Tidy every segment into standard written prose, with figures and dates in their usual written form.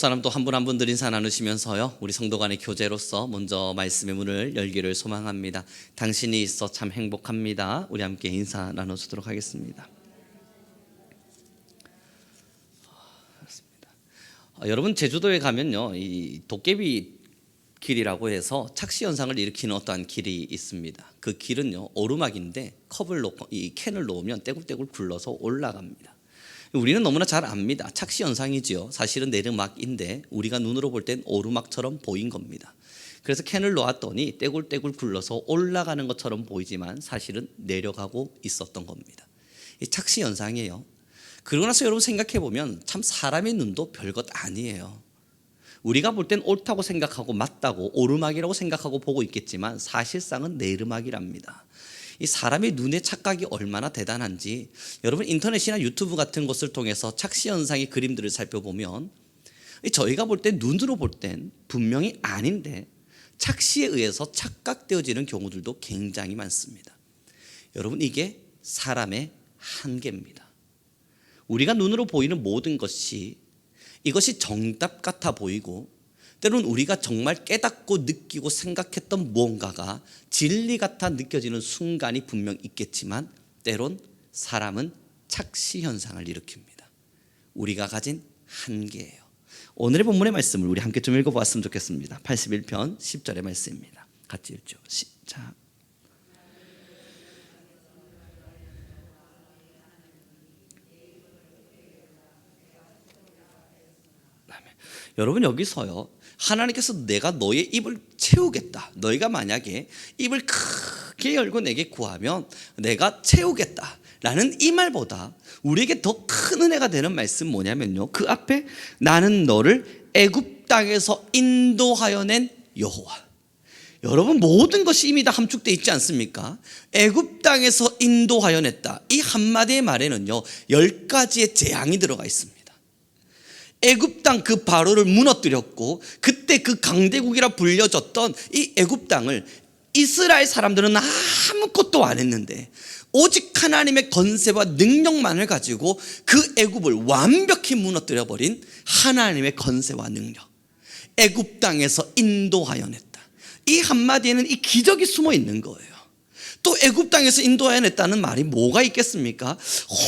사람 또 한 분 한 분들 인사 나누시면서요, 우리 성도 간의 교제로서 먼저 말씀의 문을 열기를 소망합니다. 당신이 있어 참 행복합니다. 우리 함께 인사 나누도록 하겠습니다. 여러분, 제주도에 가면요, 이 도깨비 길이라고 해서 착시 현상을 일으키는 어떠한 길이 있습니다. 그 길은요, 오르막인데 컵을 놓고 이 캔을 놓으면 떼굴떼굴 굴러서 올라갑니다. 우리는 너무나 잘 압니다. 착시 현상이지요. 사실은 내리막인데 우리가 눈으로 볼 땐 오르막처럼 보인 겁니다. 그래서 캔을 놓았더니 떼굴떼굴 굴러서 올라가는 것처럼 보이지만 사실은 내려가고 있었던 겁니다. 이 착시 현상이에요. 그러고 나서 여러분 생각해 보면 참 사람의 눈도 별것 아니에요. 우리가 볼 땐 옳다고 생각하고 맞다고 오르막이라고 생각하고 보고 있겠지만 사실상은 내리막이랍니다. 이 사람의 눈의 착각이 얼마나 대단한지 여러분 인터넷이나 유튜브 같은 것을 통해서 착시 현상의 그림들을 살펴보면 저희가 볼 땐 눈으로 볼 땐 분명히 아닌데 착시에 의해서 착각되어지는 경우들도 굉장히 많습니다. 여러분, 이게 사람의 한계입니다. 우리가 눈으로 보이는 모든 것이 이것이 정답 같아 보이고 때로는 우리가 정말 깨닫고 느끼고 생각했던 무언가가 진리 같아 느껴지는 순간이 분명 있겠지만 때론 사람은 착시 현상을 일으킵니다. 우리가 가진 한계예요. 오늘의 본문의 말씀을 우리 함께 좀 읽어보았으면 좋겠습니다. 81편 10절의 말씀입니다. 같이 읽죠. 시작. 여러분, 여기서요, 하나님께서 내가 너의 입을 채우겠다, 너희가 만약에 입을 크게 열고 내게 구하면 내가 채우겠다 라는 이 말보다 우리에게 더 큰 은혜가 되는 말씀 뭐냐면요, 그 앞에 나는 너를 애굽 땅에서 인도하여 낸 여호와. 여러분, 모든 것이 이미 다 함축되어 있지 않습니까? 애굽 땅에서 인도하여 냈다, 이 한마디의 말에는요 10가지의 재앙이 들어가 있습니다. 애굽 땅 그 바로를 무너뜨렸고 그때 그 강대국이라 불려졌던 이 애굽 땅을 이스라엘 사람들은 아무것도 안 했는데 오직 하나님의 권세와 능력만을 가지고 그 애굽을 완벽히 무너뜨려 버린 하나님의 권세와 능력, 애굽 땅에서 인도하여 냈다, 이 한마디에는 이 기적이 숨어 있는 거예요. 또 애굽 땅에서 인도하여 냈다는 말이 뭐가 있겠습니까?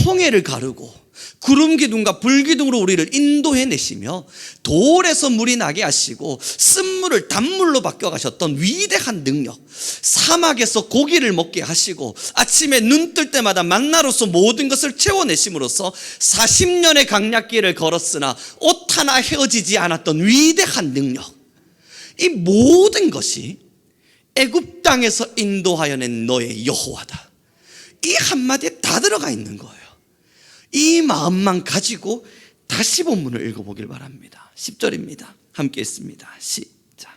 홍해를 가르고 구름 기둥과 불 기둥으로 우리를 인도해 내시며 돌에서 물이 나게 하시고 쓴물을 단물로 바꿔 가셨던 위대한 능력, 사막에서 고기를 먹게 하시고 아침에 눈 뜰 때마다 만나로서 모든 것을 채워내심으로써 40년의 강약길을 걸었으나 옷 하나 헤어지지 않았던 위대한 능력, 이 모든 것이 애굽 땅에서 인도하여 낸 너의 여호와다, 이 한마디에 다 들어가 있는 거예요. 이 마음만 가지고 다시 본문을 읽어보길 바랍니다. 10절입니다. 함께 읽습니다. 시작.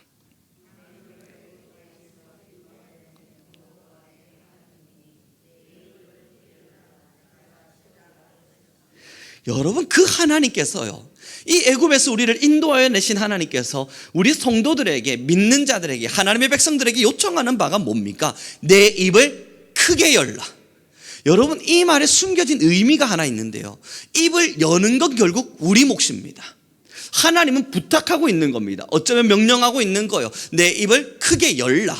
여러분, 그 하나님께서요, 이 애굽에서 우리를 인도하여 내신 하나님께서 우리 성도들에게, 믿는 자들에게, 하나님의 백성들에게 요청하는 바가 뭡니까? 내 입을 크게 열라. 여러분, 이 말에 숨겨진 의미가 하나 있는데요, 입을 여는 건 결국 우리 몫입니다. 하나님은 부탁하고 있는 겁니다. 어쩌면 명령하고 있는 거예요. 내 입을 크게 열라.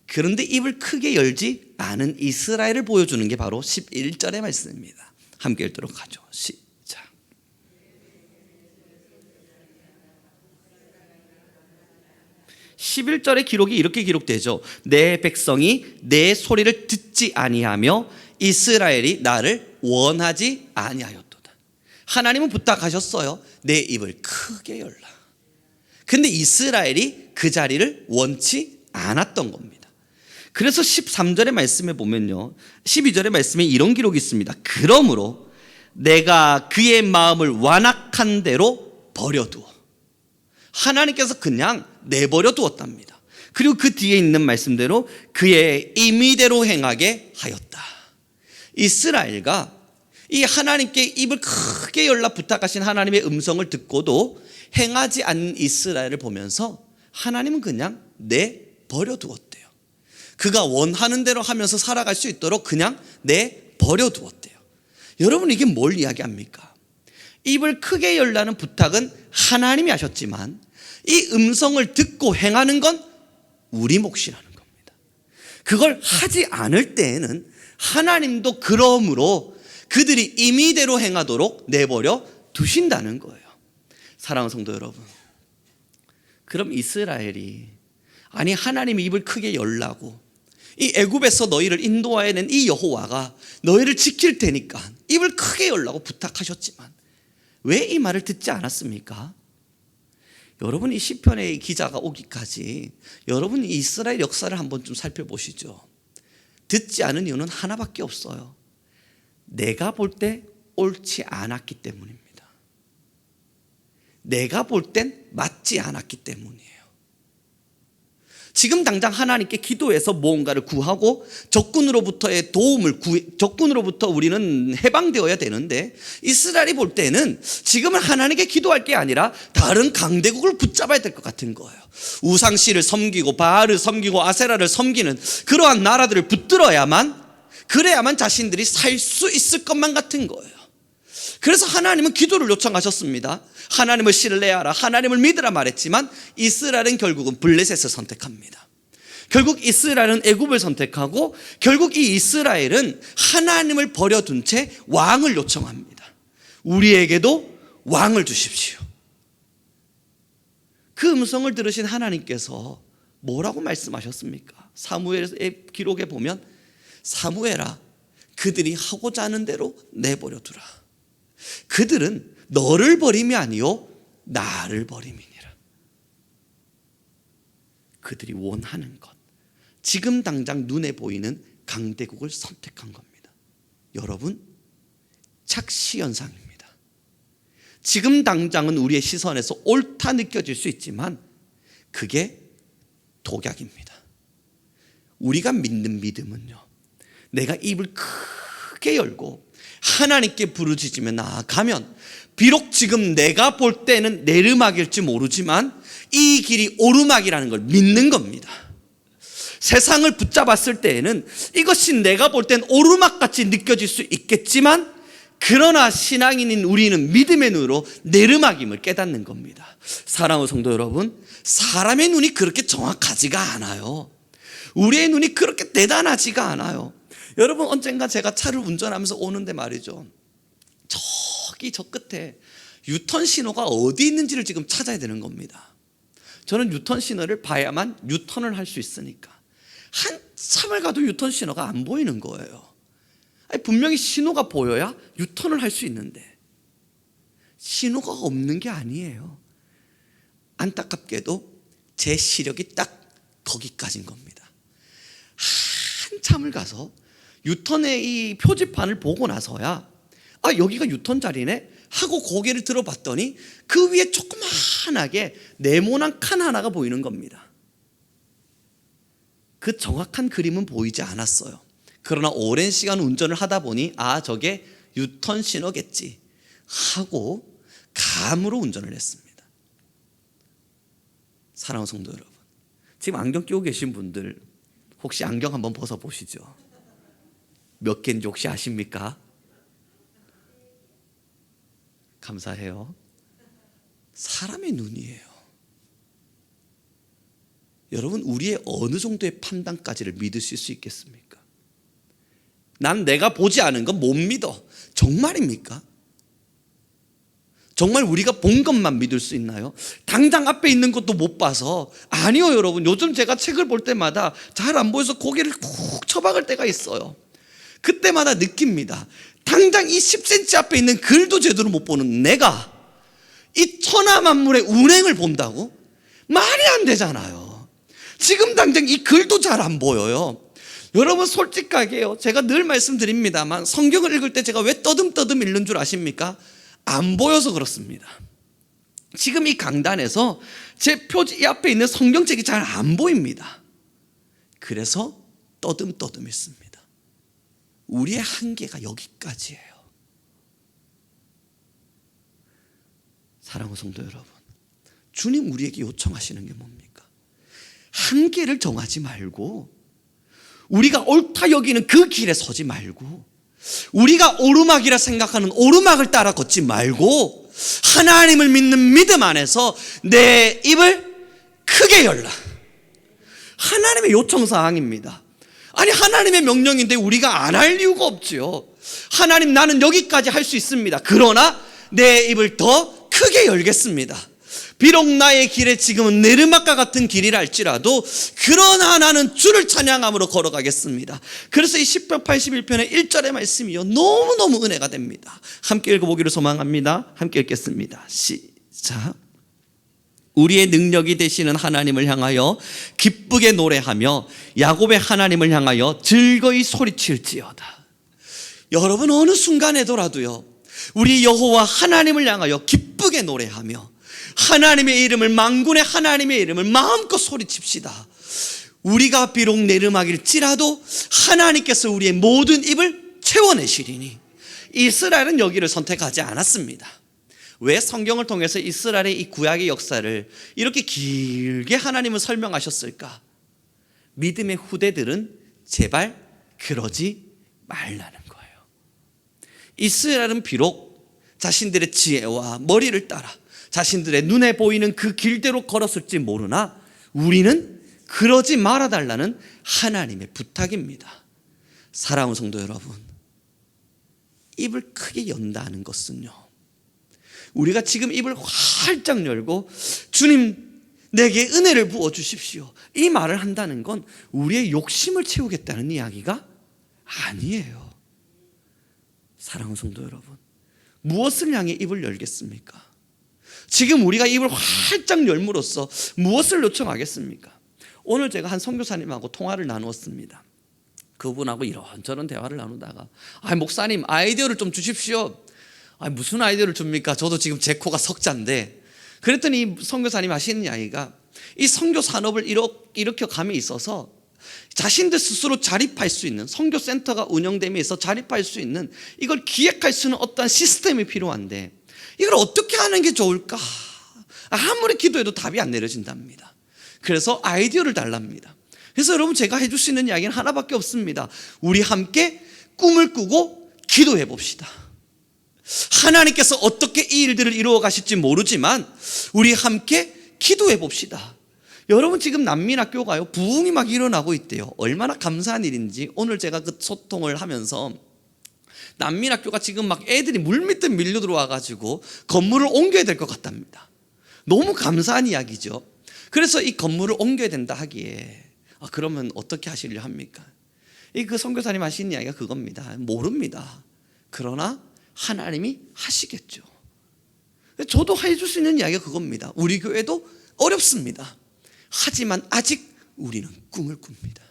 그런데 입을 크게 열지 않은 이스라엘을 보여주는 게 바로 11절의 말씀입니다. 함께 읽도록 하죠. 시작. 11절의 기록이 이렇게 기록되죠. 내 백성이 내 소리를 듣지 아니하며 이스라엘이 나를 원하지 아니하였도다. 하나님은 부탁하셨어요. 내 입을 크게 열라. 근데 이스라엘이 그 자리를 원치 않았던 겁니다. 그래서 13절의 말씀에 보면요, 12절의 말씀에 이런 기록이 있습니다. 그러므로 내가 그의 마음을 완악한 대로 버려두어. 하나님께서 그냥 내버려 두었답니다. 그리고 그 뒤에 있는 말씀대로 그의 임의대로 행하게 하였다. 이스라엘과 이 하나님께 입을 크게 열라 부탁하신 하나님의 음성을 듣고도 행하지 않는 이스라엘을 보면서 하나님은 그냥 내버려 두었대요. 그가 원하는 대로 하면서 살아갈 수 있도록 그냥 내버려 두었대요. 여러분, 이게 뭘 이야기합니까? 입을 크게 열라는 부탁은 하나님이 하셨지만 이 음성을 듣고 행하는 건 우리 몫이라는 겁니다. 그걸 하지 않을 때에는 하나님도 그러므로 그들이 임의대로 행하도록 내버려 두신다는 거예요. 사랑하는 성도 여러분, 그럼 이스라엘이 아니 하나님이 입을 크게 열라고 이 애굽에서 너희를 인도하여낸 이 여호와가 너희를 지킬 테니까 입을 크게 열라고 부탁하셨지만 왜 이 말을 듣지 않았습니까? 여러분, 이 시편의 기자가 오기까지 여러분 이 이스라엘 역사를 한번 좀 살펴보시죠. 듣지 않은 이유는 하나밖에 없어요. 내가 볼 때 옳지 않았기 때문입니다. 내가 볼 땐 맞지 않았기 때문이에요. 지금 당장 하나님께 기도해서 무언가를 구하고 적군으로부터의 적군으로부터 우리는 해방되어야 되는데 이스라엘이 볼 때는 지금은 하나님께 기도할 게 아니라 다른 강대국을 붙잡아야 될 것 같은 거예요. 우상씨를 섬기고 바알을 섬기고 아세라를 섬기는 그러한 나라들을 그래야만 자신들이 살 수 있을 것만 같은 거예요. 그래서 하나님은 기도를 요청하셨습니다. 하나님을 신뢰하라, 하나님을 믿으라 말했지만 이스라엘은 결국은 블레셋을 선택합니다. 결국 이스라엘은 애굽을 선택하고 결국 이 이스라엘은 하나님을 버려둔 채 왕을 요청합니다. 우리에게도 왕을 주십시오. 그 음성을 들으신 하나님께서 뭐라고 말씀하셨습니까? 사무엘의 기록에 보면 사무엘아, 그들이 하고자 하는 대로 내버려 두라. 그들은 너를 버림이 아니요 나를 버림이니라. 그들이 원하는 것, 지금 당장 눈에 보이는 강대국을 선택한 겁니다. 여러분, 착시현상입니다. 지금 당장은 우리의 시선에서 옳다 느껴질 수 있지만 그게 독약입니다. 우리가 믿는 믿음은요, 내가 입을 크게 열고 하나님께 부르짖으며 나아가면 비록 지금 내가 볼 때는 내르막일지 모르지만 이 길이 오르막이라는 걸 믿는 겁니다. 세상을 붙잡았을 때에는 이것이 내가 볼 땐 오르막같이 느껴질 수 있겠지만 그러나 신앙인인 우리는 믿음의 눈으로 내르막임을 깨닫는 겁니다. 사랑하는 성도 여러분, 사람의 눈이 그렇게 정확하지가 않아요. 우리의 눈이 그렇게 대단하지가 않아요. 여러분, 언젠가 제가 차를 운전하면서 오는데 말이죠, 저기 저 끝에 유턴 신호가 어디 있는지를 지금 찾아야 되는 겁니다. 저는 유턴 신호를 봐야만 유턴을 할 수 있으니까 한참을 가도 유턴 신호가 안 보이는 거예요. 아니, 분명히 신호가 보여야 유턴을 할 수 있는데 신호가 없는 게 아니에요. 안타깝게도 제 시력이 딱 거기까지인 겁니다. 한참을 가서 유턴의 이 표지판을 보고 나서야 아, 여기가 유턴 자리네 하고 고개를 들어봤더니 그 위에 조그만하게 네모난 칸 하나가 보이는 겁니다. 그 정확한 그림은 보이지 않았어요. 그러나 오랜 시간 운전을 하다 보니 아, 저게 유턴 신호겠지 하고 감으로 운전을 했습니다. 사랑하는 성도 여러분, 지금 안경 끼고 계신 분들 혹시 안경 한번 벗어보시죠. 몇 개인지 혹시 아십니까? 감사해요. 사람의 눈이에요. 여러분, 우리의 어느 정도의 판단까지를 믿으실 수 있겠습니까? 난 내가 보지 않은 건 못 믿어. 정말입니까? 정말 우리가 본 것만 믿을 수 있나요? 당장 앞에 있는 것도 못 봐서. 아니요, 여러분. 요즘 제가 책을 볼 때마다 잘 안 보여서 고개를 푹 쳐박을 때가 있어요. 그때마다 느낍니다. 당장 이 10cm 앞에 있는 글도 제대로 못 보는 내가 이 천하만물의 운행을 본다고? 말이 안 되잖아요. 지금 당장 이 글도 잘 안 보여요. 여러분, 솔직하게요, 제가 늘 말씀드립니다만 성경을 읽을 때 제가 왜 떠듬떠듬 읽는 줄 아십니까? 안 보여서 그렇습니다. 지금 이 강단에서 제 표지 앞에 있는 성경책이 잘 안 보입니다. 그래서 떠듬떠듬 읽습니다. 우리의 한계가 여기까지예요. 사랑하는 성도 여러분, 주님 우리에게 요청하시는 게 뭡니까? 한계를 정하지 말고 우리가 옳다 여기는 그 길에 서지 말고 우리가 오르막이라 생각하는 오르막을 따라 걷지 말고 하나님을 믿는 믿음 안에서 내 입을 크게 열라. 하나님의 요청사항입니다. 아니, 하나님의 명령인데 우리가 안 할 이유가 없지요. 하나님, 나는 여기까지 할 수 있습니다. 그러나 내 입을 더 크게 열겠습니다. 비록 나의 길에 지금은 내르막과 같은 길이라 할지라도 그러나 나는 주를 찬양함으로 걸어가겠습니다. 그래서 이 시편 81편의 1절의 말씀이요, 너무너무 은혜가 됩니다. 함께 읽어보기를 소망합니다. 함께 읽겠습니다. 시작. 우리의 능력이 되시는 하나님을 향하여 기쁘게 노래하며 야곱의 하나님을 향하여 즐거이 소리칠지어다. 여러분, 어느 순간에도라도요, 우리 여호와 하나님을 향하여 기쁘게 노래하며 하나님의 이름을, 만군의 하나님의 이름을 마음껏 소리칩시다. 우리가 비록 내르막일지라도 하나님께서 우리의 모든 입을 채워내시리니. 이스라엘은 여기를 선택하지 않았습니다. 왜 성경을 통해서 이스라엘의 이 구약의 역사를 이렇게 길게 하나님은 설명하셨을까? 믿음의 후대들은 제발 그러지 말라는 거예요. 이스라엘은 비록 자신들의 지혜와 머리를 따라 자신들의 눈에 보이는 그 길대로 걸었을지 모르나 우리는 그러지 말아달라는 하나님의 부탁입니다. 사랑하는 성도 여러분, 입을 크게 연다는 것은요, 우리가 지금 입을 활짝 열고 주님 내게 은혜를 부어주십시오, 이 말을 한다는 건 우리의 욕심을 채우겠다는 이야기가 아니에요. 사랑하는 성도 여러분, 무엇을 향해 입을 열겠습니까? 지금 우리가 입을 활짝 열므로써 무엇을 요청하겠습니까? 오늘 제가 한 선교사님하고 통화를 나누었습니다. 그분하고 이런저런 대화를 나누다가 목사님 아이디어를 좀 주십시오. 무슨 아이디어를 줍니까? 저도 지금 제 코가 석자인데. 그랬더니 선교사님 하시는 이야기가 이 선교 산업을 일으켜 감에 있어서 자신들 스스로 자립할 수 있는, 선교센터가 운영됨에 있어서 자립할 수 있는, 이걸 기획할 수 있는 어떠한 시스템이 필요한데 이걸 어떻게 하는 게 좋을까? 아무리 기도해도 답이 안 내려진답니다. 그래서 아이디어를 달랍니다. 그래서 여러분, 제가 해줄 수 있는 이야기는 하나밖에 없습니다. 우리 함께 꿈을 꾸고 기도해 봅시다. 하나님께서 어떻게 이 일들을 이루어 가실지 모르지만 우리 함께 기도해 봅시다. 여러분, 지금 난민학교가요, 부흥이 막 일어나고 있대요. 얼마나 감사한 일인지 오늘 제가 그 소통을 하면서 난민학교가 지금 막 애들이 물밀듯 밀려 들어와가지고 건물을 옮겨야 될 것 같답니다. 너무 감사한 이야기죠. 그래서 이 건물을 옮겨야 된다 하기에 그러면 어떻게 하시려 합니까? 그 선교사님 하시는 이야기가 그겁니다. 모릅니다. 그러나 하나님이 하시겠죠. 저도 해줄 수 있는 이야기가 그겁니다. 우리 교회도 어렵습니다. 하지만 아직 우리는 꿈을 꿉니다.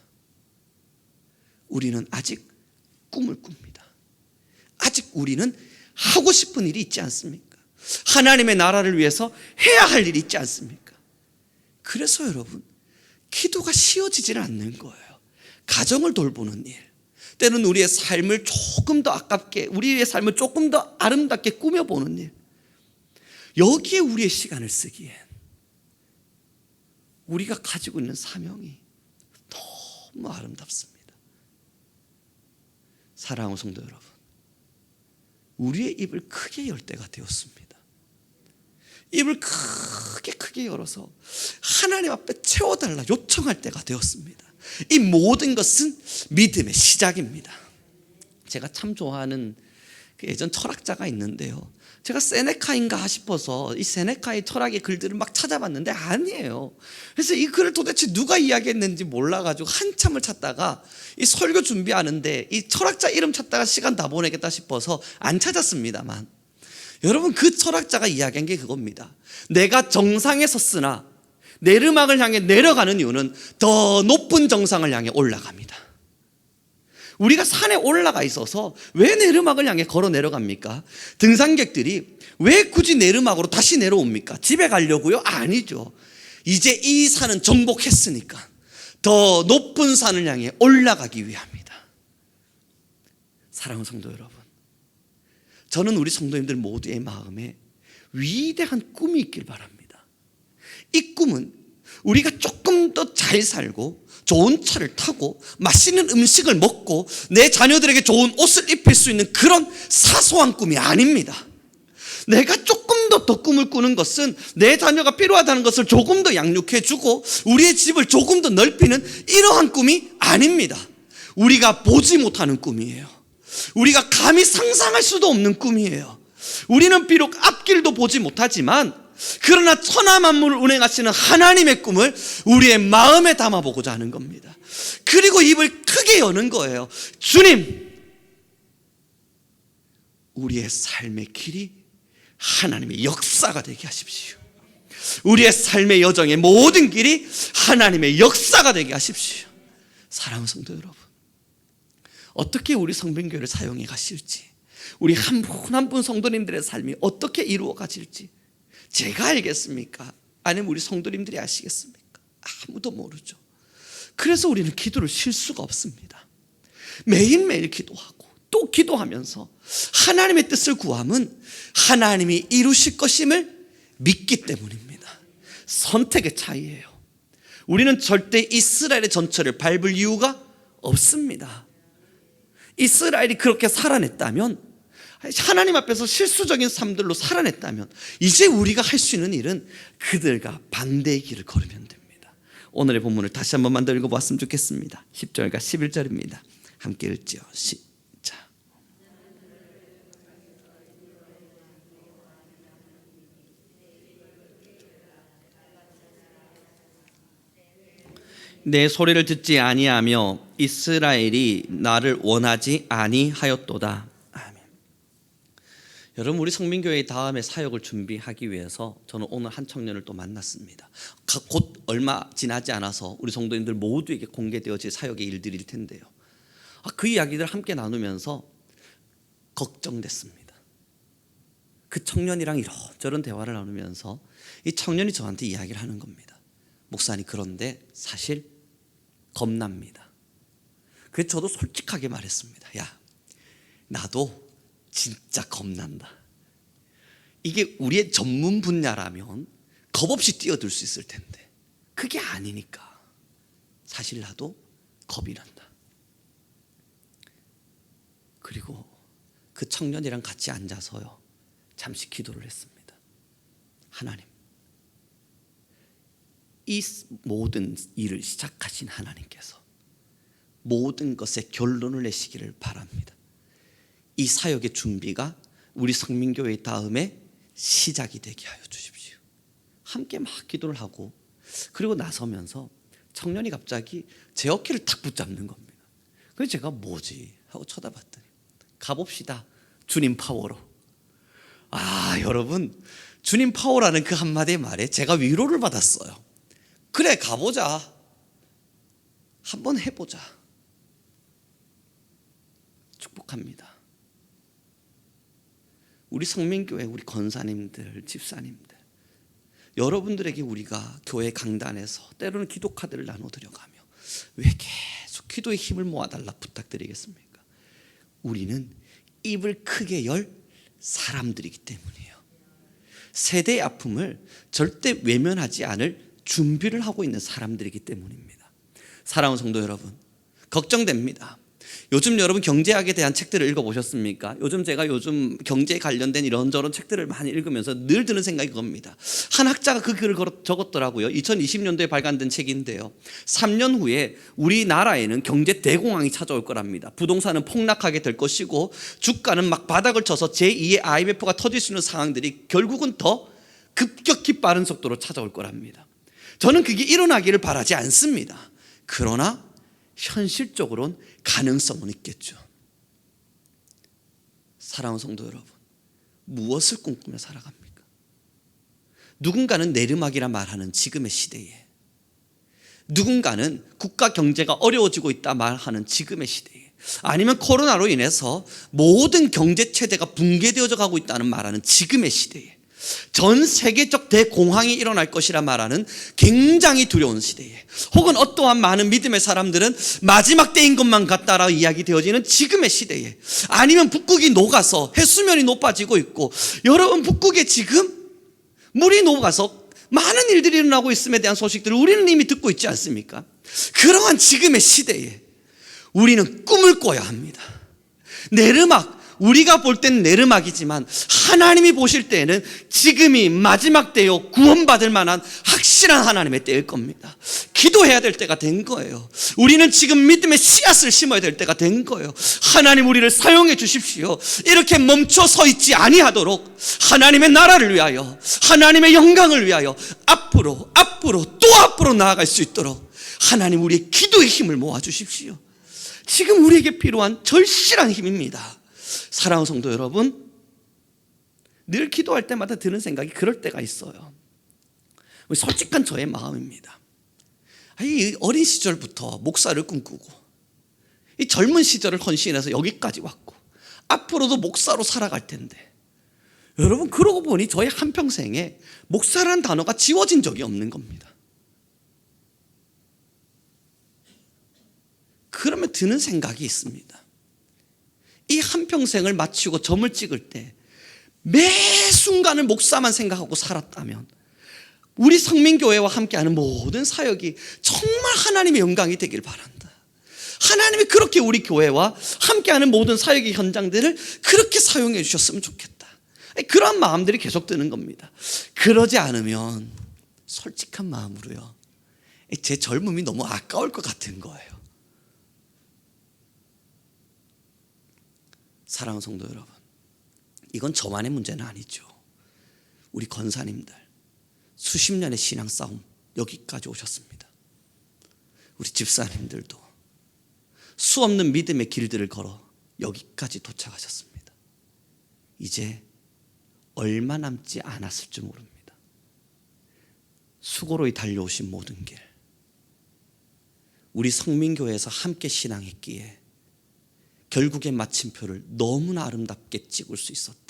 우리는 아직 꿈을 꿉니다. 아직 우리는 하고 싶은 일이 있지 않습니까? 하나님의 나라를 위해서 해야 할 일이 있지 않습니까? 그래서 여러분, 기도가 쉬워지지는 않는 거예요. 가정을 돌보는 일, 때로는 우리의 삶을 조금 더 아깝게, 우리의 삶을 조금 더 아름답게 꾸며보는 일, 여기에 우리의 시간을 쓰기엔 우리가 가지고 있는 사명이 너무 아름답습니다. 사랑하는 성도 여러분, 우리의 입을 크게 열 때가 되었습니다. 입을 크게 열어서 하나님 앞에 채워달라 요청할 때가 되었습니다. 이 모든 것은 믿음의 시작입니다. 제가 참 좋아하는 예전 철학자가 있는데요, 제가 세네카인가 싶어서 이 세네카의 철학의 글들을 막 찾아봤는데 아니에요. 그래서 이 글을 도대체 누가 이야기했는지 몰라가지고 한참을 찾다가 이 설교 준비하는데 이 철학자 이름 찾다가 시간 다 보내겠다 싶어서 안 찾았습니다만, 여러분, 그 철학자가 이야기한 게 그겁니다. 내가 정상에 섰으나 내르막을 향해 내려가는 이유는 더 높은 정상을 향해 올라갑니다. 우리가 산에 올라가 있어서 왜 내르막을 향해 걸어 내려갑니까? 등산객들이 왜 굳이 내르막으로 다시 내려옵니까? 집에 가려고요? 아니죠. 이제 이 산은 정복했으니까 더 높은 산을 향해 올라가기 위함이다. 사랑하는 성도 여러분, 저는 우리 성도님들 모두의 마음에 위대한 꿈이 있길 바랍니다. 이 꿈은 우리가 조금 더 잘 살고 좋은 차를 타고 맛있는 음식을 먹고 내 자녀들에게 좋은 옷을 입힐 수 있는 그런 사소한 꿈이 아닙니다. 내가 조금 더 꿈을 꾸는 것은 내 자녀가 필요하다는 것을 조금 더 양육해 주고 우리의 집을 조금 더 넓히는 이러한 꿈이 아닙니다. 우리가 보지 못하는 꿈이에요. 우리가 감히 상상할 수도 없는 꿈이에요. 우리는 비록 앞길도 보지 못하지만 그러나 천하 만물을 운행하시는 하나님의 꿈을 우리의 마음에 담아보고자 하는 겁니다. 그리고 입을 크게 여는 거예요. 주님, 우리의 삶의 길이 하나님의 역사가 되게 하십시오. 우리의 삶의 여정의 모든 길이 하나님의 역사가 되게 하십시오. 사랑하는 성도 여러분, 어떻게 우리 성빈교회를 사용해 가실지, 우리 한 분 한 분 성도님들의 삶이 어떻게 이루어 가질지 제가 알겠습니까? 아니면 우리 성도님들이 아시겠습니까? 아무도 모르죠. 그래서 우리는 기도를 쉴 수가 없습니다. 매일매일 기도하고 또 기도하면서 하나님의 뜻을 구함은 하나님이 이루실 것임을 믿기 때문입니다. 선택의 차이예요. 우리는 절대 이스라엘의 전철을 밟을 이유가 없습니다. 이스라엘이 그렇게 살아냈다면, 하나님 앞에서 실수적인 삶들로 살아냈다면 이제 우리가 할 수 있는 일은 그들과 반대의 길을 걸으면 됩니다. 오늘의 본문을 다시 한번 더 읽어보았으면 좋겠습니다. 10절과 11절입니다. 함께 읽지요. 시작. 내 소리를 듣지 아니하며 이스라엘이 나를 원하지 아니하였도다. 아멘. 여러분, 우리 성민교회 다음에 사역을 준비하기 위해서 저는 오늘 한 청년을 또 만났습니다. 곧 얼마 지나지 않아서 우리 성도님들 모두에게 공개되어질 사역의 일들일 텐데요. 그 이야기들을 함께 나누면서 걱정됐습니다. 그 청년이랑 이런저런 대화를 나누면서 이 청년이 저한테 이야기를 하는 겁니다. 목사님, 그런데 사실 겁납니다. 그래서 저도 솔직하게 말했습니다. 야, 나도 진짜 겁난다. 이게 우리의 전문 분야라면 겁 없이 뛰어들 수 있을 텐데 그게 아니니까 사실 나도 겁이 난다. 그리고 그 청년이랑 같이 앉아서요, 잠시 기도를 했습니다. 하나님, 이 모든 일을 시작하신 하나님께서 모든 것의 결론을 내시기를 바랍니다. 이 사역의 준비가 우리 성민교회 다음에 시작이 되게 하여 주십시오. 함께 막 기도를 하고 그리고 나서면서 청년이 갑자기 제 어깨를 탁 붙잡는 겁니다. 그래서 제가 뭐지 하고 쳐다봤더니 가봅시다, 주님 파워로. 여러분, 주님 파워라는 그 한마디 말에 제가 위로를 받았어요. 그래, 가보자. 한번 해보자. 축복합니다. 우리 성민교회, 우리 권사님들, 집사님들, 여러분들에게 우리가 교회 강단에서 때로는 기도 카드를 나눠드려가며 왜 계속 기도의 힘을 모아달라 부탁드리겠습니까? 우리는 입을 크게 열 사람들이기 때문이에요. 세대의 아픔을 절대 외면하지 않을 준비를 하고 있는 사람들이기 때문입니다. 사랑하는 성도 여러분, 걱정됩니다. 요즘 여러분 경제학에 대한 책들을 읽어보셨습니까? 제가 요즘 경제에 관련된 이런저런 책들을 많이 읽으면서 늘 드는 생각이 그겁니다. 한 학자가 그 글을 적었더라고요. 2020년도에 발간된 책인데요, 3년 후에 우리나라에는 경제 대공황이 찾아올 거랍니다. 부동산은 폭락하게 될 것이고 주가는 막 바닥을 쳐서 제2의 IMF가 터질 수 있는 상황들이 결국은 더 급격히 빠른 속도로 찾아올 거랍니다. 저는 그게 일어나기를 바라지 않습니다. 그러나 현실적으로는 가능성은 있겠죠. 사랑하는 성도 여러분, 무엇을 꿈꾸며 살아갑니까? 누군가는 내리막이라 말하는 지금의 시대에, 누군가는 국가 경제가 어려워지고 있다 말하는 지금의 시대에, 아니면 코로나로 인해서 모든 경제 체제가 붕괴되어져 가고 있다는 말하는 지금의 시대에, 전 세계적 대공황이 일어날 것이라 말하는 굉장히 두려운 시대에, 혹은 어떠한 많은 믿음의 사람들은 마지막 때인 것만 같다라고 이야기되어지는 지금의 시대에, 아니면 북극이 녹아서 해수면이 높아지고 있고, 여러분 북극에 지금 물이 녹아서 많은 일들이 일어나고 있음에 대한 소식들을 우리는 이미 듣고 있지 않습니까? 그러한 지금의 시대에 우리는 꿈을 꿔야 합니다. 내르막, 우리가 볼 땐 내르막이지만 하나님이 보실 때에는 지금이 마지막 때요, 구원받을 만한 확실한 하나님의 때일 겁니다. 기도해야 될 때가 된 거예요. 우리는 지금 믿음의 씨앗을 심어야 될 때가 된 거예요. 하나님, 우리를 사용해 주십시오. 이렇게 멈춰 서 있지 아니하도록 하나님의 나라를 위하여, 하나님의 영광을 위하여 앞으로 또 앞으로 나아갈 수 있도록 하나님, 우리의 기도의 힘을 모아 주십시오. 지금 우리에게 필요한 절실한 힘입니다. 사랑하는 성도 여러분, 늘 기도할 때마다 드는 생각이 그럴 때가 있어요. 솔직한 저의 마음입니다. 이 어린 시절부터 목사를 꿈꾸고 이 젊은 시절을 헌신해서 여기까지 왔고 앞으로도 목사로 살아갈 텐데, 여러분, 그러고 보니 저의 한평생에 목사라는 단어가 지워진 적이 없는 겁니다. 그러면 드는 생각이 있습니다. 이 한평생을 마치고 점을 찍을 때 매 순간을 목사만 생각하고 살았다면 우리 성민교회와 함께하는 모든 사역이 정말 하나님의 영광이 되길 바란다. 하나님이 그렇게 우리 교회와 함께하는 모든 사역의 현장들을 그렇게 사용해 주셨으면 좋겠다. 그런 마음들이 계속 드는 겁니다. 그러지 않으면 솔직한 마음으로요, 제 젊음이 너무 아까울 것 같은 거예요. 사랑하는 성도 여러분, 이건 저만의 문제는 아니죠. 우리 권사님들 수십 년의 신앙 싸움 여기까지 오셨습니다. 우리 집사님들도 수없는 믿음의 길들을 걸어 여기까지 도착하셨습니다. 이제 얼마 남지 않았을 줄 모릅니다. 수고로이 달려오신 모든 길, 우리 성민교회에서 함께 신앙했기에 결국의 마침표를 너무나 아름답게 찍을 수 있었다.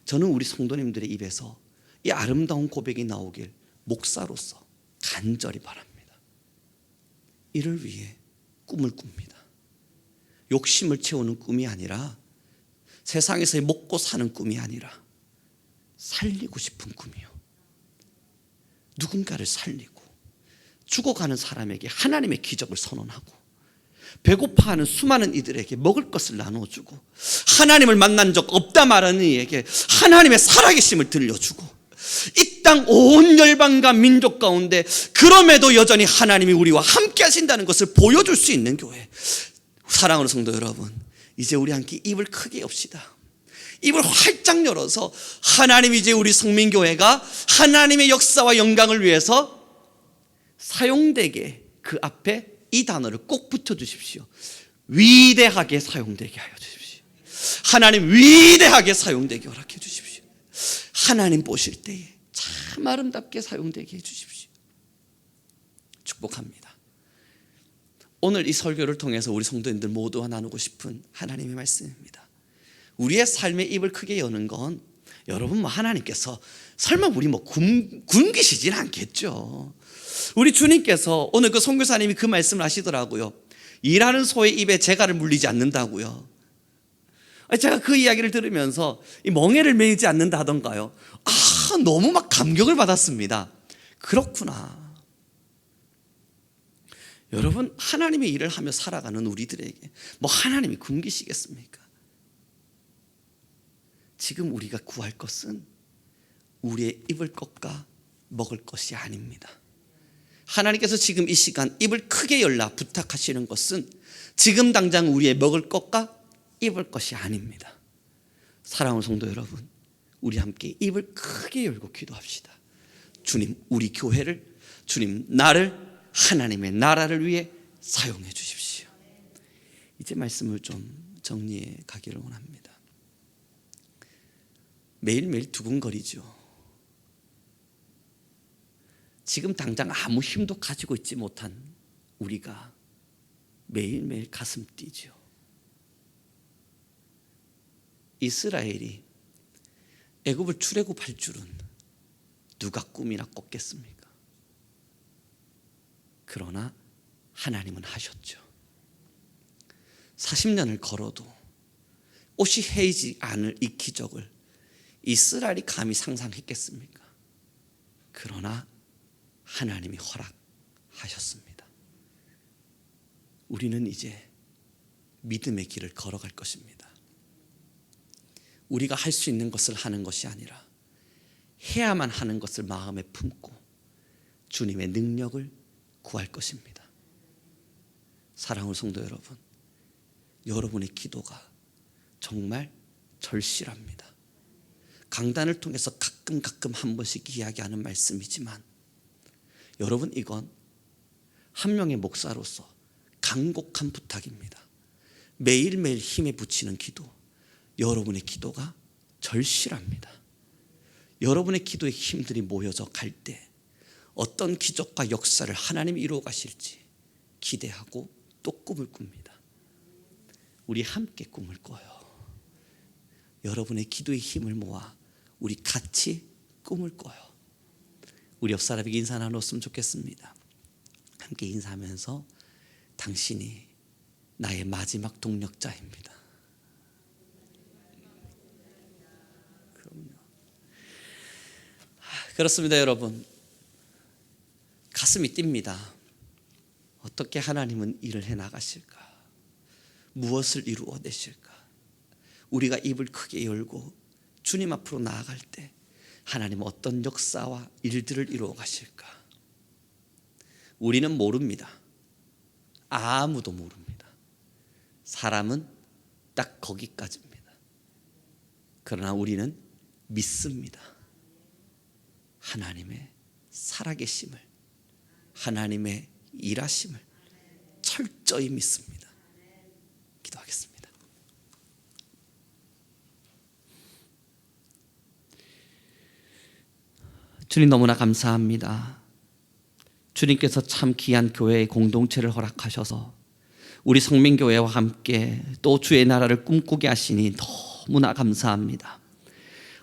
저는 우리 성도님들의 입에서 이 아름다운 고백이 나오길 목사로서 간절히 바랍니다. 이를 위해 꿈을 꿉니다. 욕심을 채우는 꿈이 아니라, 세상에서 먹고 사는 꿈이 아니라 살리고 싶은 꿈이요. 누군가를 살리고 죽어가는 사람에게 하나님의 기적을 선언하고 배고파하는 수많은 이들에게 먹을 것을 나눠주고 하나님을 만난 적 없다 말하는 이에게 하나님의 살아계심을 들려주고 이 땅 온 열방과 민족 가운데 그럼에도 여전히 하나님이 우리와 함께 하신다는 것을 보여줄 수 있는 교회. 사랑하는 성도 여러분, 이제 우리 함께 입을 크게 엽시다. 입을 활짝 열어서 하나님이 이제 우리 성민교회가 하나님의 역사와 영광을 위해서 사용되게, 그 앞에 이 단어를 꼭 붙여주십시오. 위대하게 사용되게 하여 주십시오. 하나님, 위대하게 사용되게 허락해 주십시오. 하나님 보실 때에 참 아름답게 사용되게 해주십시오. 축복합니다. 오늘 이 설교를 통해서 우리 성도님들 모두와 나누고 싶은 하나님의 말씀입니다. 우리의 삶의 입을 크게 여는 건, 여러분, 하나님께서 설마 우리 굶기시진 않겠죠. 우리 주님께서 오늘 그 선교사님이 그 말씀을 하시더라고요. 일하는 소의 입에 재갈을 물리지 않는다고요. 제가 그 이야기를 들으면서 이 멍에를 매이지 않는다 하던가요. 너무 막 감격을 받았습니다. 그렇구나. 여러분, 하나님의 일을 하며 살아가는 우리들에게 하나님이 굶기시겠습니까? 지금 우리가 구할 것은 우리의 입을 꺾아 먹을 것이 아닙니다. 하나님께서 지금 이 시간 입을 크게 열라 부탁하시는 것은 지금 당장 우리의 먹을 것과 입을 것이 아닙니다. 사랑하는 성도 여러분, 우리 함께 입을 크게 열고 기도합시다. 주님, 우리 교회를, 주님, 나를 하나님의 나라를 위해 사용해 주십시오. 이제 말씀을 좀 정리해 가기를 원합니다. 매일매일 두근거리죠. 지금 당장 아무 힘도 가지고 있지 못한 우리가 매일매일 가슴 뛰죠. 이스라엘이 애굽을 출애굽할 줄은 누가 꿈이나 꿨겠습니까? 그러나 하나님은 하셨죠. 40년을 걸어도 옷이 헤이지 않을 이 기적을 이스라엘이 감히 상상했겠습니까? 그러나 하나님이 허락하셨습니다. 우리는 이제 믿음의 길을 걸어갈 것입니다. 우리가 할 수 있는 것을 하는 것이 아니라 해야만 하는 것을 마음에 품고 주님의 능력을 구할 것입니다. 사랑하는 성도 여러분, 여러분의 기도가 정말 절실합니다. 강단을 통해서 가끔 한 번씩 이야기하는 말씀이지만 여러분, 이건 한 명의 목사로서 간곡한 부탁입니다. 매일매일 힘에 부치는 기도, 여러분의 기도가 절실합니다. 여러분의 기도의 힘들이 모여져 갈 때 어떤 기적과 역사를 하나님이 이루어 가실지 기대하고 또 꿈을 꿉니다. 우리 함께 꿈을 꿔요. 여러분의 기도의 힘을 모아 우리 같이 꿈을 꿔요. 우리 옆 사람에게 인사 나눴으면 좋겠습니다. 함께 인사하면서 당신이 나의 마지막 동력자입니다. 그럼요. 그렇습니다, 여러분. 가슴이 뜁니다. 어떻게 하나님은 일을 해나가실까? 무엇을 이루어내실까? 우리가 입을 크게 열고 주님 앞으로 나아갈 때 하나님은 어떤 역사와 일들을 이루어 가실까? 우리는 모릅니다. 아무도 모릅니다. 사람은 딱 거기까지입니다. 그러나 우리는 믿습니다. 하나님의 살아계심을, 하나님의 일하심을 철저히 믿습니다. 기도하겠습니다. 주님, 너무나 감사합니다. 주님께서 참 귀한 교회의 공동체를 허락하셔서 우리 성민교회와 함께 또 주의 나라를 꿈꾸게 하시니 너무나 감사합니다.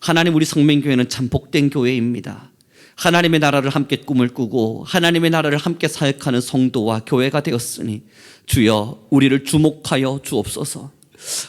하나님, 우리 성민교회는 참 복된 교회입니다. 하나님의 나라를 함께 꿈을 꾸고 하나님의 나라를 함께 사역하는 성도와 교회가 되었으니 주여, 우리를 주목하여 주옵소서.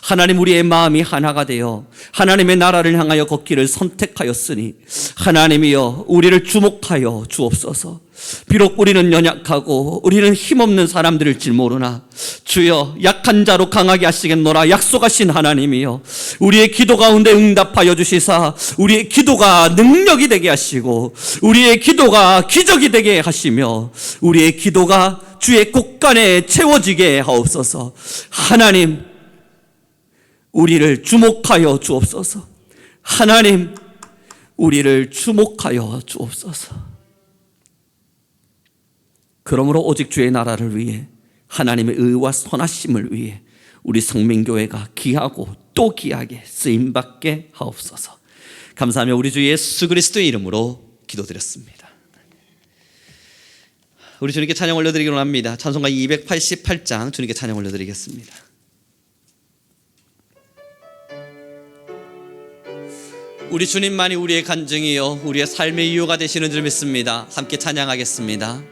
하나님, 우리의 마음이 하나가 되어 하나님의 나라를 향하여 걷기를 선택하였으니 하나님이여, 우리를 주목하여 주옵소서. 비록 우리는 연약하고 우리는 힘없는 사람들일지 모르나 주여, 약한 자로 강하게 하시겠노라 약속하신 하나님이여, 우리의 기도 가운데 응답하여 주시사 우리의 기도가 능력이 되게 하시고 우리의 기도가 기적이 되게 하시며 우리의 기도가 주의 곳간에 채워지게 하옵소서. 하나님, 우리를 주목하여 주옵소서. 하나님, 우리를 주목하여 주옵소서. 그러므로 오직 주의 나라를 위해, 하나님의 의와 선하심을 위해 우리 성민교회가 귀하고 또 귀하게 쓰임받게 하옵소서. 감사하며 우리 주 예수 그리스도의 이름으로 기도드렸습니다. 우리 주님께 찬양 올려드리기로 합니다. 찬송가 288장 주님께 찬양 올려드리겠습니다. 우리 주님만이 우리의 간증이요 우리의 삶의 이유가 되시는 줄 믿습니다. 함께 찬양하겠습니다.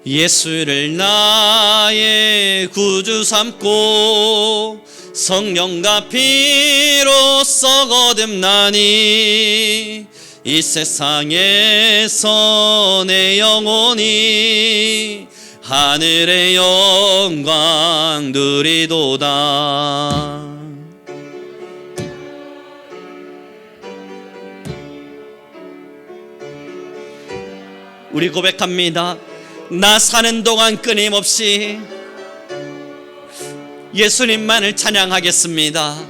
예수를 나의 구주 삼고 성령과 피로써 거듭나니 이 세상에서 내 영혼이 하늘의 영광 누리도다. 우리 고백합니다. 나 사는 동안 끊임없이 예수님만을 찬양하겠습니다.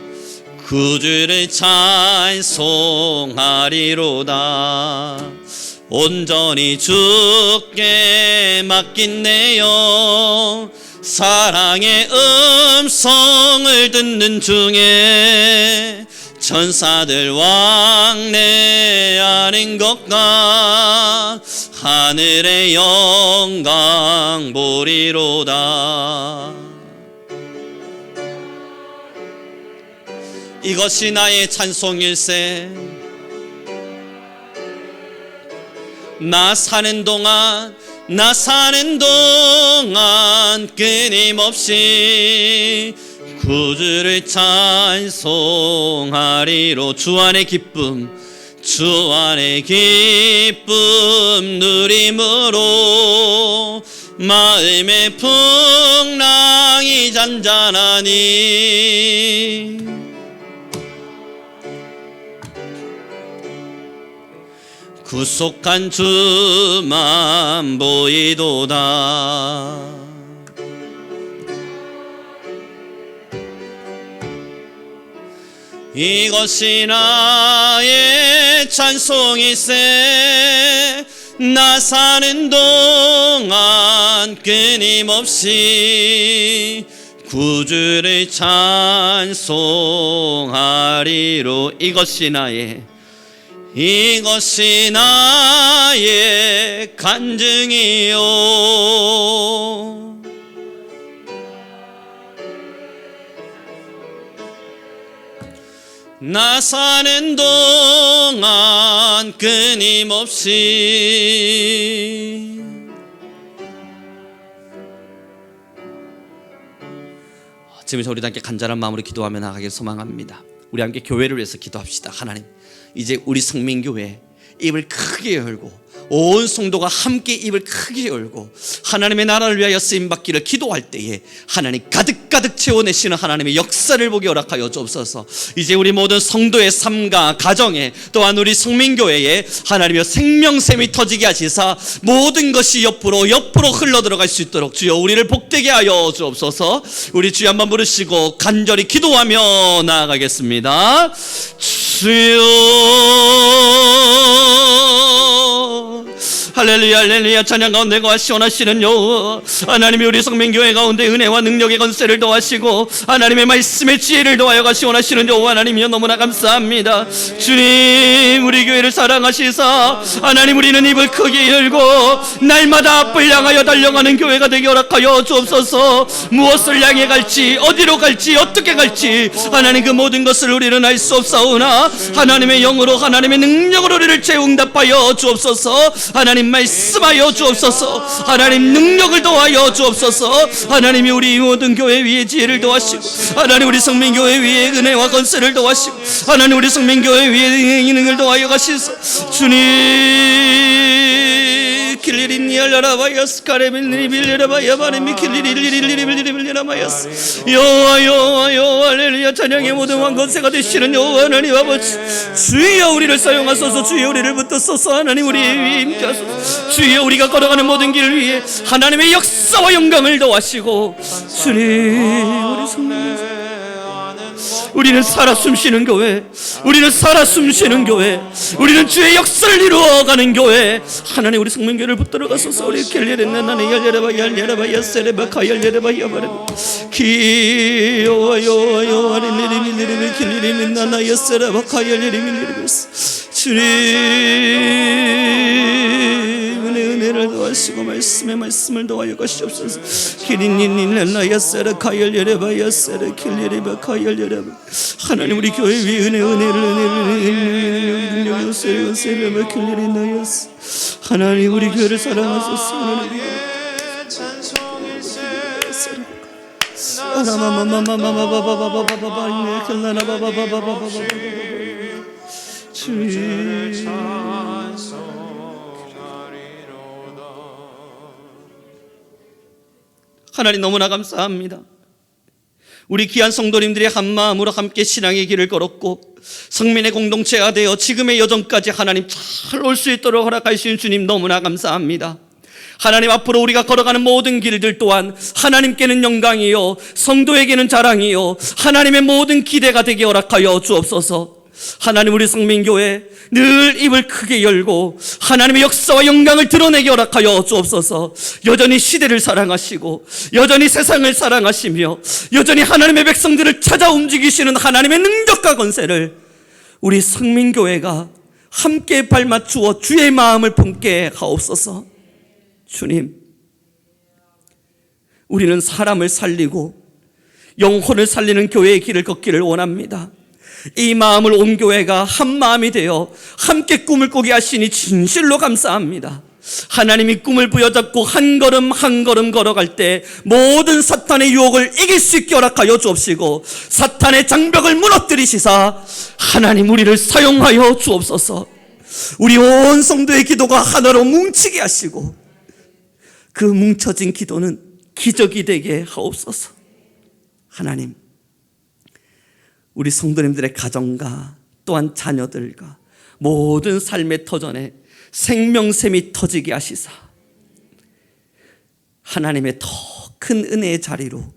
구주를 찬송하리로다. 온전히 주께 맡긴 내 영, 사랑의 음성을 듣는 중에 천사들 왕래하는 것과 하늘의 영광 보리로다. 이것이 나의 찬송일세. 나 사는 동안 끊임없이 구주를 찬송하리로. 주 안의 기쁨, 주 안의 기쁨 누림으로 마음의 풍랑이 잔잔하니 구속한 주만 보이도다. 이것이 나의 찬송이세. 나 사는 동안 끊임없이 구주를 찬송하리로. 이것이 나의 간증이요. 나 사는 동안 끊임없이 지금부터 우리 함께 간절한 마음으로 기도하며 나가길 소망합니다. 우리 함께 교회를 위해서 기도합시다. 하나님, 이제 우리 성민교회 입을 크게 열고 온 성도가 함께 입을 크게 열고 하나님의 나라를 위하여 쓰임받기를 기도할 때에 하나님 가득가득 채워내시는 하나님의 역사를 보게 허락하여 주옵소서. 이제 우리 모든 성도의 삶과 가정에 또한 우리 성민교회에 하나님의 생명샘이 터지게 하시사 모든 것이 옆으로 흘러들어갈 수 있도록 주여 우리를 복되게 하여 주옵소서. 우리 주여 한번 부르시고 간절히 기도하며 나아가겠습니다. 주여 할렐루야 할렐루야. 찬양 가운데 거하시오나시는 여호와 하나님이 우리 성민교회 가운데 은혜와 능력의 건세를 더하시고 하나님의 말씀의 지혜를 더하여 가시오나시는 여호와 하나님이여 너무나 감사합니다. 주님, 우리 교회를 사랑하시사 하나님 우리는 입을 크게 열고 날마다 앞을 향하여 달려가는 교회가 되게 허락하여 주옵소서. 무엇을 향해 갈지, 어디로 갈지, 어떻게 갈지 하나님 그 모든 것을 우리는 알 수 없사오나 하나님의 영으로 하나님의 능력으로 우리를 재응답하여 주옵소서. 하나님 말씀하여 주옵소서. 하나님 능력을 더하여 주옵소서. 하나님이 우리 모든 교회 위에 지혜를 더하시고 하나님 우리 성민교회 위에 은혜와 건세를 더하시고 하나님 우리 성민교회 위에 능을 더하여 가시소. 주님, 길리리니 알라라바야스 카레밀리 빌리라바야 바레미 길리리리리리리 빌리라마야스. 여호와 여호와 여호와 할렐루야. 찬양의 모든 왕건세가 되시는 여호와 하나님 아버지, 주여 우리를 사용하소서. 주여 우리를 붙드소서. 하나님 우리 위에 임하소서. 주여 우리가 걸어가는 모든 길 위에 하나님의 역사와 영광을 더하시고 주님, 우리 성령 우리는 살아 숨쉬는 교회, 우리는 살아 숨쉬는 교회, 우리는 주의 역사를 이루어가는 교회. 하나님 우리 성민교회를 붙들어 가소서. 우리 켈레레나 나네 열레레바 열레레바 야세레바 카열레레바 야바레 기요와 요와 요와 릴리리밀리리밀 킬리리밀 나나 야세레바 카열레리밀리리밀. 주님 은혜를 더하시고 말씀을 더하여 가시옵소서. 기린니니나 야세레 카열레레바 야세레 킬리리바 카열레레바. 하나님 우리 교회 위에 은혜를 요새를 킬리리나야스. 하나님 우리 교회를 사랑하소서. 하나님 너무나 감사합니다. 우리 귀한 성도님들이 한마음으로 함께 신앙의 길을 걸었고 성민의 공동체가 되어 지금의 여정까지 하나님 잘 올 수 있도록 허락하신 주님 너무나 감사합니다. 하나님 앞으로 우리가 걸어가는 모든 길들 또한 하나님께는 영광이요 성도에게는 자랑이요 하나님의 모든 기대가 되게 허락하여 주옵소서. 하나님 우리 성민교회 늘 입을 크게 열고 하나님의 역사와 영광을 드러내게 허락하여 주옵소서. 여전히 시대를 사랑하시고 여전히 세상을 사랑하시며 여전히 하나님의 백성들을 찾아 움직이시는 하나님의 능력과 건세를 우리 성민교회가 함께 발맞추어 주의 마음을 품게 하옵소서. 주님, 우리는 사람을 살리고 영혼을 살리는 교회의 길을 걷기를 원합니다. 이 마음을 온 교회가 한 마음이 되어 함께 꿈을 꾸게 하시니 진실로 감사합니다. 하나님이 꿈을 부여잡고 한 걸음 한 걸음 걸어갈 때 모든 사탄의 유혹을 이길 수 있게 허락하여 주옵시고 사탄의 장벽을 무너뜨리시사 하나님 우리를 사용하여 주옵소서. 우리 온 성도의 기도가 하나로 뭉치게 하시고 그 뭉쳐진 기도는 기적이 되게 하옵소서. 하나님, 우리 성도님들의 가정과 또한 자녀들과 모든 삶의 터전에 생명샘이 터지게 하시사 하나님의 더 큰 은혜의 자리로,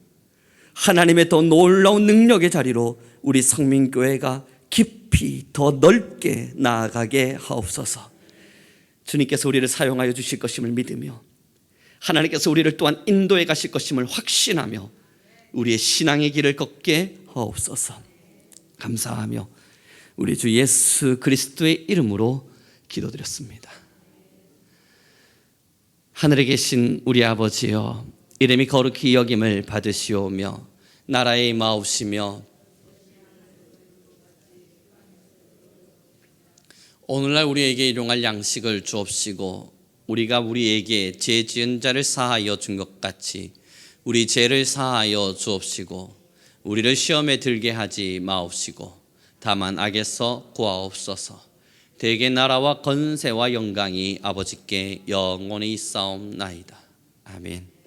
하나님의 더 놀라운 능력의 자리로 우리 성민교회가 깊이 더 넓게 나아가게 하옵소서. 주님께서 우리를 사용하여 주실 것임을 믿으며 하나님께서 우리를 또한 인도해 가실 것임을 확신하며 우리의 신앙의 길을 걷게 하옵소서. 감사하며 우리 주 예수 그리스도의 이름으로 기도드렸습니다. 하늘에 계신 우리 아버지여, 이름이 거룩히 여김을 받으시오며 나라의 임하옵시며 오늘날 우리에게 일용할 양식을 주옵시고 우리가 우리에게 죄 지은 자를 사하여 준 것 같이 우리 죄를 사하여 주옵시고 우리를 시험에 들게 하지 마옵시고 다만 악에서 구하옵소서. 대개 나라와 건세와 영광이 아버지께 영원히 있사옵나이다. 아멘.